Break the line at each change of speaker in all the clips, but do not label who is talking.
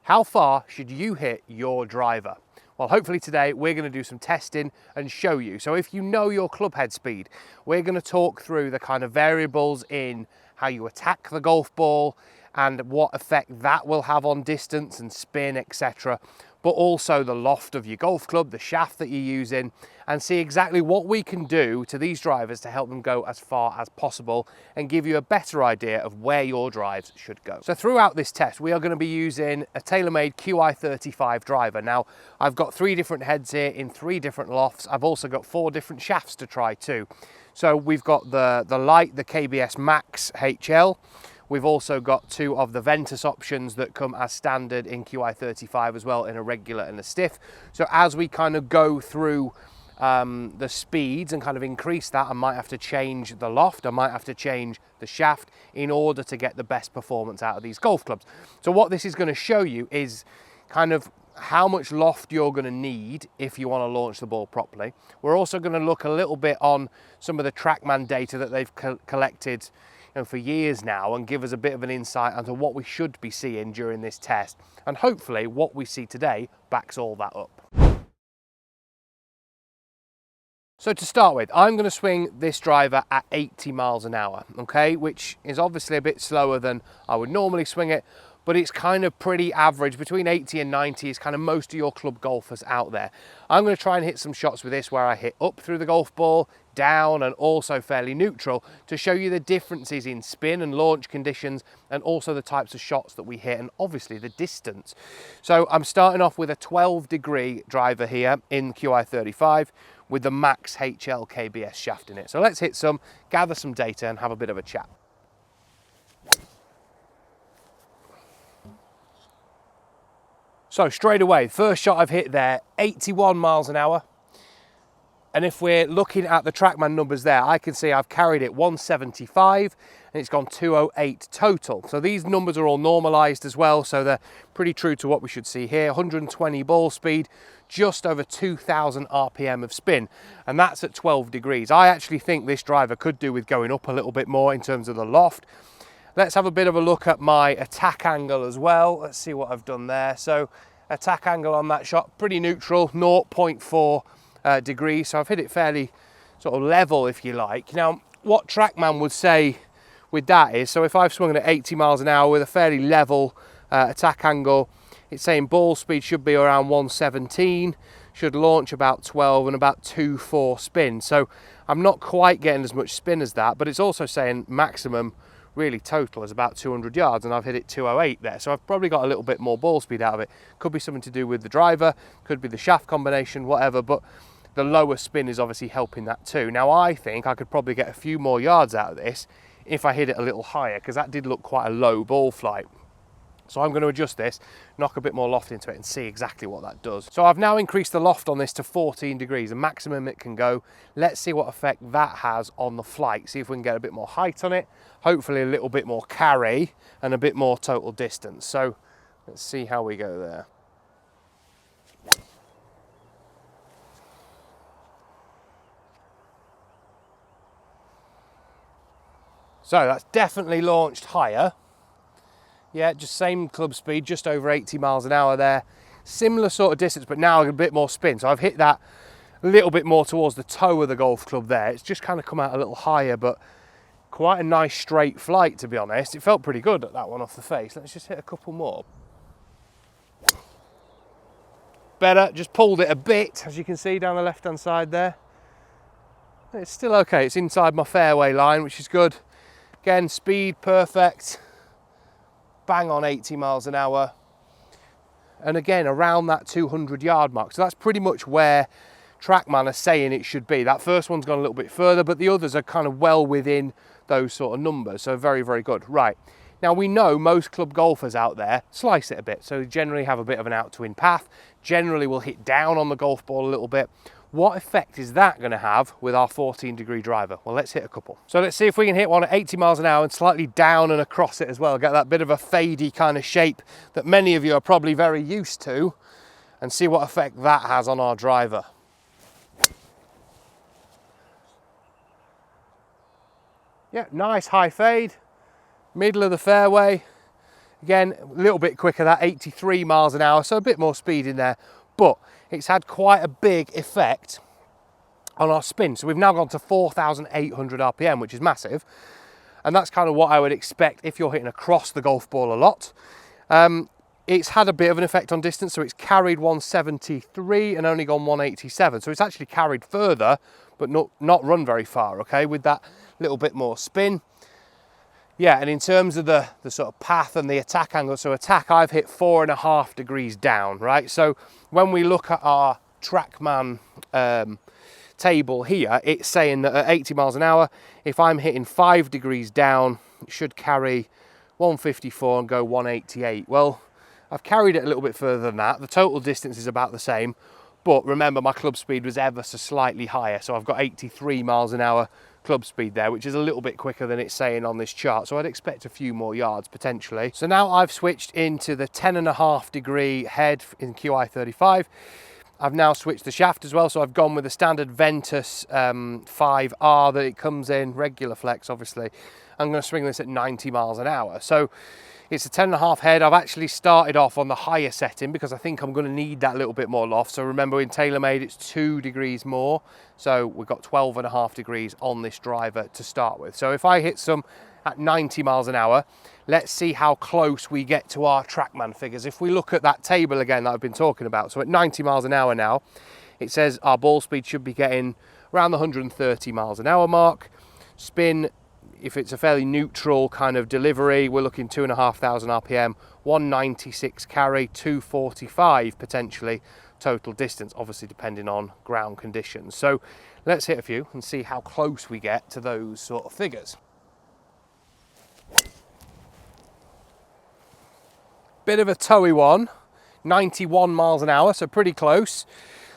How far should you hit your driver? Well, hopefully today we're going to do some testing and show you. So if you know your club head speed, we're going to talk through the kind of variables in how you attack the golf ball and what effect that will have on distance and spin, etc. But also the loft of your golf club, the shaft that you're using, and see exactly what we can do to these drivers to help them go as far as possible and give you a better idea of where your drives should go. So throughout this test, we are going to be using a TaylorMade Qi35 driver. Now, I've got 3 different heads here in 3 different lofts. I've also got 4 different shafts to try too. So we've got the light, the KBS Max HL. We've also got 2 of the Ventus options that come as standard in Qi35 as well, in a regular and a stiff. So as we kind of go through the speeds and kind of increase that, I might have to change the loft, I might have to change the shaft in order to get the best performance out of these golf clubs. So what this is going to show you is kind of how much loft you're going to need if you want to launch the ball properly. We're also going to look a little bit on some of the TrackMan data that they've collected for years now and give us a bit of an insight into what we should be seeing during this test. And hopefully what we see today backs all that up. So to start with, I'm going to swing this driver at 80 miles an hour, okay, which is obviously a bit slower than I would normally swing it, but it's kind of pretty average. Between 80 and 90 is kind of most of your club golfers out there. I'm going to try and hit some shots with this where I hit up through the golf ball, down, and also fairly neutral to show you the differences in spin and launch conditions, and also the types of shots that we hit, and obviously the distance. So I'm starting off with a 12-degree driver here in Qi35 with the Max HL KBS shaft in it. So let's hit some, gather some data, and have a bit of a chat. So straight away, first shot I've hit there, 81 miles an hour. And if we're looking at the TrackMan numbers there, I can see I've carried it 175 and it's gone 208 total. So these numbers are all normalized as well, so they're pretty true to what we should see here. 120 ball speed, just over 2,000 RPM of spin, and that's at 12 degrees. I actually think this driver could do with going up a little bit more in terms of the loft. Let's have a bit of a look at my attack angle as well. Let's see what I've done there. So attack angle on that shot, pretty neutral, 0.4 degrees. So I've hit it fairly sort of level, if you like. Now, what TrackMan would say with that is, so if I've swung it at 80 miles an hour with a fairly level attack angle, it's saying ball speed should be around 117, should launch about 12 and about 2.4 spin. So I'm not quite getting as much spin as that, but it's also saying maximum really total is about 200 yards, and I've hit it 208 there. So I've probably got a little bit more ball speed out of it. Could be something to do with the driver, could be the shaft combination, whatever, but the lower spin is obviously helping that too. Now I think I could probably get a few more yards out of this if I hit it a little higher, because that did look quite a low ball flight. So I'm going to adjust this, knock a bit more loft into it and see exactly what that does. So I've now increased the loft on this to 14 degrees, the maximum it can go. Let's see what effect that has on the flight. See if we can get a bit more height on it, hopefully a little bit more carry and a bit more total distance. So let's see how we go there. So that's definitely launched higher. Yeah, just same club speed, just over 80 miles an hour there. Similar sort of distance, but now a bit more spin. So I've hit that a little bit more towards the toe of the golf club there. It's just kind of come out a little higher, but quite a nice straight flight, to be honest. It felt pretty good at that one off the face. Let's just hit a couple more. Better, just pulled it a bit, as you can see down the left-hand side there. It's still okay. It's inside my fairway line, which is good. Again, speed perfect. Bang on 80 miles an hour, and again around that 200 yard mark. So that's pretty much where TrackMan are saying it should be. That first one's gone a little bit further, but the others are kind of well within those sort of numbers, so very, very good. Right, now we know most club golfers out there slice it a bit, so generally have a bit of an out to in path, generally will hit down on the golf ball a little bit. What effect is that going to have with our 14-degree driver? Well, let's hit a couple. So let's see if we can hit one at 80 miles an hour and slightly down and across it as well. Get that bit of a fadey kind of shape that many of you are probably very used to, and see what effect that has on our driver. Yeah, nice high fade, middle of the fairway. Again, a little bit quicker, that 83 miles an hour, so a bit more speed in there, but it's had quite a big effect on our spin. So we've now gone to 4,800 RPM, which is massive. And that's kind of what I would expect if you're hitting across the golf ball a lot. It's had a bit of an effect on distance, so it's carried 173 and only gone 187. So it's actually carried further, but not run very far, okay, with that little bit more spin. Yeah, and in terms of the sort of path and the attack angle, so attack, I've hit 4.5 degrees down, right? So when we look at our trackman table here, it's saying that at 80 miles an hour, if I'm hitting 5 degrees down, it should carry 154 and go 188. Well, I've carried it a little bit further than that. The total distance is about the same, but remember my club speed was ever so slightly higher, so I've got 83 miles an hour club speed there, which is a little bit quicker than it's saying on this chart, so I'd expect a few more yards potentially. So now I've switched into the 10.5 degree head in Qi35. I've now switched the shaft as well, so I've gone with the standard Ventus 5R that it comes in, regular flex obviously. I'm going to swing this at 90 miles an hour. So it's a 10.5 head. I've actually started off on the higher setting because I think I'm going to need that little bit more loft. So remember in TaylorMade it's 2 degrees more. So we've got 12.5 degrees on this driver to start with. So if I hit some at 90 miles an hour, let's see how close we get to our trackman figures. If we look at that table again that I've been talking about, so at 90 miles an hour now, it says our ball speed should be getting around the 130 miles an hour mark. Spin, if it's a fairly neutral kind of delivery, we're looking 2,500 RPM, 196 carry, 245 potentially total distance, obviously depending on ground conditions. So let's hit a few and see how close we get to those sort of figures. Bit of a towy one, 91 miles an hour, so pretty close.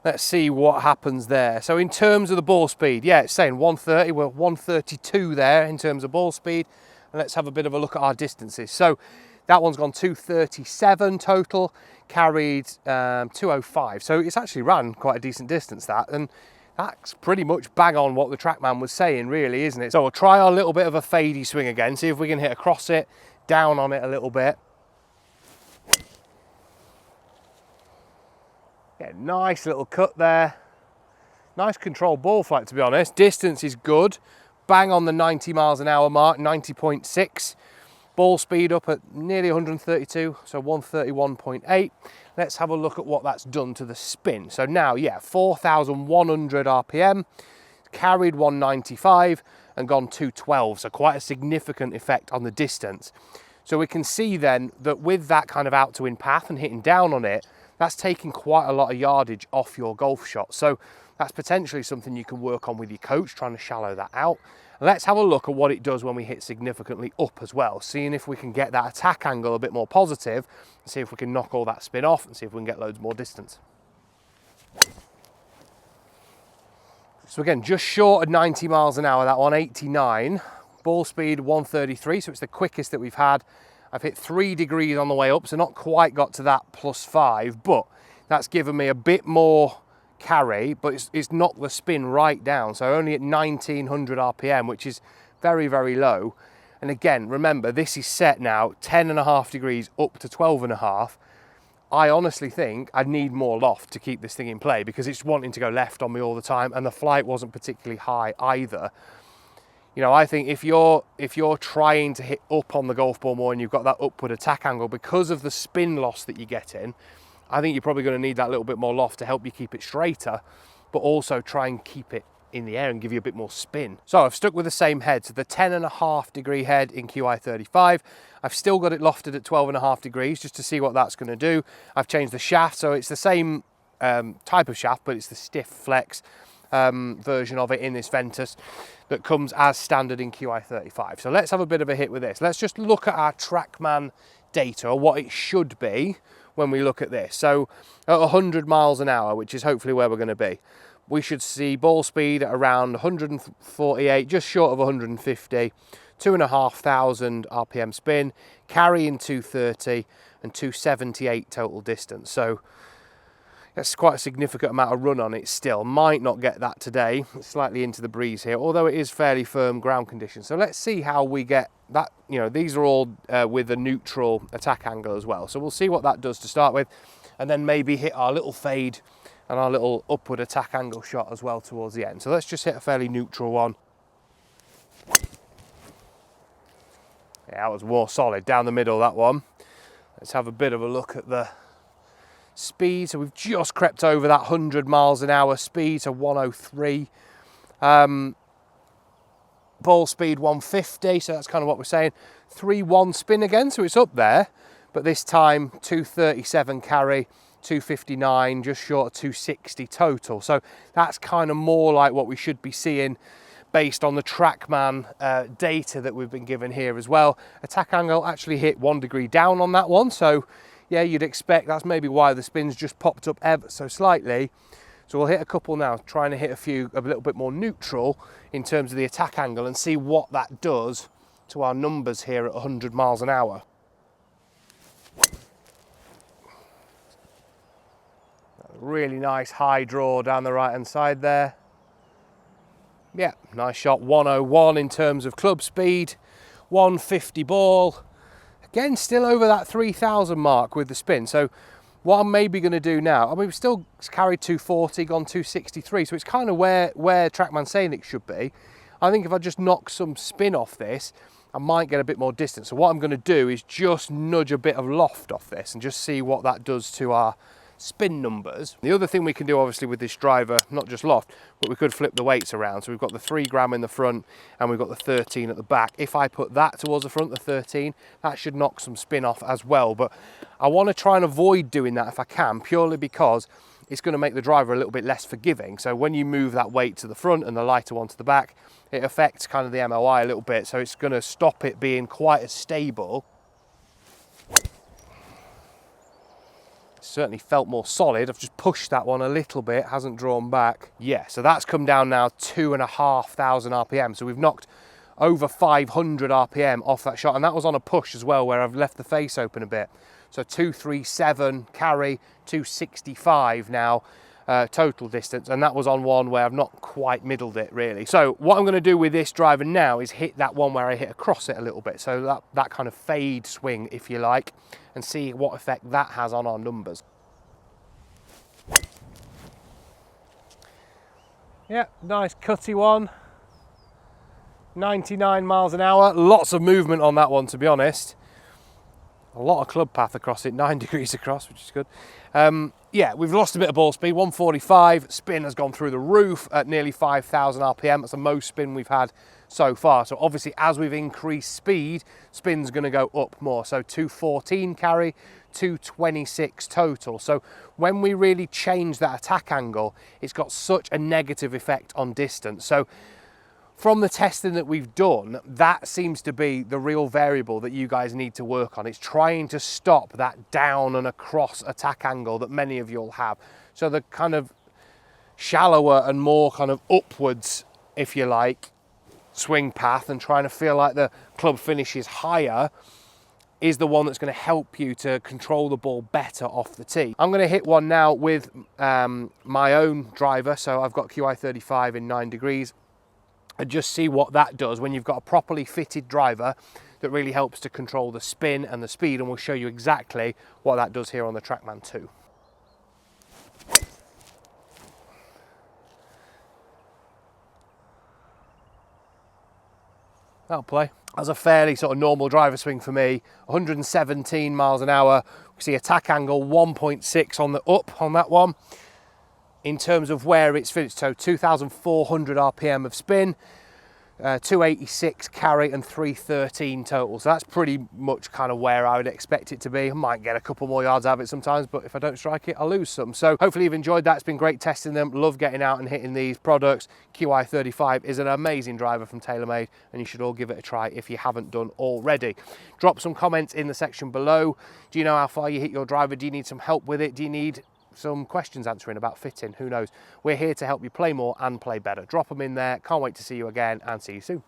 Let's see what happens there. So in terms of the ball speed, yeah, it's saying 130, we're 132 there in terms of ball speed. And let's have a bit of a look at our distances. So that one's gone 237 total, carried 205. So it's actually ran quite a decent distance, that. And that's pretty much bang on what the trackman was saying, really, isn't it? So we'll try our little bit of a fadey swing again, see if we can hit across it, down on it a little bit. Yeah, nice little cut there. Nice controlled ball flight, to be honest. Distance is good. Bang on the 90 miles an hour mark, 90.6. Ball speed up at nearly 132, so 131.8. Let's have a look at what that's done to the spin. So now, yeah, 4,100 RPM, carried 195 and gone 212. So quite a significant effect on the distance. So we can see then that with that kind of out to in path and hitting down on it, that's taking quite a lot of yardage off your golf shot. So that's potentially something you can work on with your coach, trying to shallow that out. Let's have a look at what it does when we hit significantly up as well, seeing if we can get that attack angle a bit more positive, and see if we can knock all that spin off and see if we can get loads more distance. So again, just short of 90 miles an hour, that 189. Ball speed 133, so it's the quickest that we've had. I've hit 3 degrees on the way up, so not quite got to that +5, but that's given me a bit more carry, but it's knocked the spin right down. So only at 1900 RPM, which is very, very low. And again, remember, this is set now 10.5 degrees up to 12.5. I honestly think I need more loft to keep this thing in play because it's wanting to go left on me all the time, and the flight wasn't particularly high either. You know, I think if you're trying to hit up on the golf ball more and you've got that upward attack angle because of the spin loss that you get in, I think you're probably going to need that little bit more loft to help you keep it straighter, but also try and keep it in the air and give you a bit more spin. So I've stuck with the same head, so the 10.5 degree head in Qi35. I've still got it lofted at 12.5 degrees just to see what that's going to do. I've changed the shaft, so it's the same type of shaft, but it's the stiff flex version of it in this Ventus that comes as standard in Qi35. So let's have a bit of a hit with this. Let's just look at our trackman data, or what it should be when we look at this. So at 100 miles an hour, which is hopefully where we're going to be, we should see ball speed at around 148, just short of 150, 2,500 RPM spin, carry in 230 and 278 total distance. So That's quite a significant amount of run on it still. Might not get that today. It's slightly into the breeze here, although it is fairly firm ground conditions. So let's see how we get that. You know, these are all with a neutral attack angle as well. So we'll see what that does to start with, and then maybe hit our little fade and our little upward attack angle shot as well towards the end. So let's just hit a fairly neutral one. Yeah, that was more solid down the middle, that one. Let's have a bit of a look at the speed. So we've just crept over that 100 miles an hour speed, so 103. Ball speed 150, so that's kind of what we're saying. 3-1 spin again, so it's up there, but this time 237 carry, 259, just short of 260 total. So that's kind of more like what we should be seeing based on the trackman data that we've been given here as well. Attack angle actually hit 1 degree down on that one, so yeah, you'd expect that's maybe why the spins just popped up ever so slightly. So we'll hit a couple now, trying to hit a few a little bit more neutral in terms of the attack angle and see what that does to our numbers here at 100 miles an hour. Really nice high draw down the right hand side there. Yeah, nice shot. 101 in terms of club speed, 150 ball. Again, still over that 3,000 mark with the spin. So what I'm maybe going to do now, I mean, we've still carried 240, gone 263, so it's kind of where TrackMan's saying it should be. I think if I just knock some spin off this, I might get a bit more distance. So what I'm going to do is just nudge a bit of loft off this and just see what that does to our spin numbers. The other thing we can do obviously with this driver, not just loft, but we could flip the weights around. So we've got the 3 gram in the front and we've got the 13 at the back. If I put that towards the front, the 13, that should knock some spin off as well. But I want to try and avoid doing that if I can, purely because it's going to make the driver a little bit less forgiving. So when you move that weight to the front and the lighter one to the back, it affects kind of the MOI a little bit. So it's going to stop it being quite as stable. Certainly felt more solid. I've just pushed that one a little bit, hasn't drawn back. Yeah, so that's come down now 2,500 RPM. So we've knocked over 500 RPM off that shot, and that was on a push as well, where I've left the face open a bit. So 237 carry, 265 now total distance, and that was on one where I've not quite middled it really. So what I'm going to do with this driver now is hit that one where I hit across it a little bit, so that kind of fade swing, if you like, and see what effect that has on our numbers. Yeah, nice cutty one. 99 miles an hour. Lots of movement on that one, to be honest. A lot of club path across it, 9 degrees across, which is good. Yeah, we've lost a bit of ball speed, 145. Spin has gone through the roof at nearly 5,000 RPM. That's the most spin we've had so far. So obviously, as we've increased speed, spin's going to go up more. So 214 carry, 226 total. So when we really change that attack angle, it's got such a negative effect on distance. So from the testing that we've done, that seems to be the real variable that you guys need to work on. It's trying to stop that down and across attack angle that many of you'll have. So the kind of shallower and more kind of upwards, if you like, swing path, and trying to feel like the club finish is higher, is the one that's going to help you to control the ball better off the tee. I'm going to hit one now with my own driver. So I've got Qi35 in 9 degrees. And just see what that does when you've got a properly fitted driver that really helps to control the spin and the speed, and we'll show you exactly what that does here on the TrackMan 2. That'll play. That's a fairly sort of normal driver swing for me. 117 miles an hour. We see attack angle 1.6 on the up on that one. In terms of where it's finished, so 2,400 RPM of spin, 286 carry and 313 total. So that's pretty much kind of where I would expect it to be. I might get a couple more yards out of it sometimes, but if I don't strike it, I'll lose some. So hopefully you've enjoyed that. It's been great testing them. Love getting out and hitting these products. Qi35 is an amazing driver from TaylorMade, and you should all give it a try if you haven't done already. Drop some comments in the section below. Do you know how far you hit your driver? Do you need some help with it? Do you need some questions answering about fitting? Who knows? We're here to help you play more and play better. Drop them in there. Can't wait to see you again, and see you soon.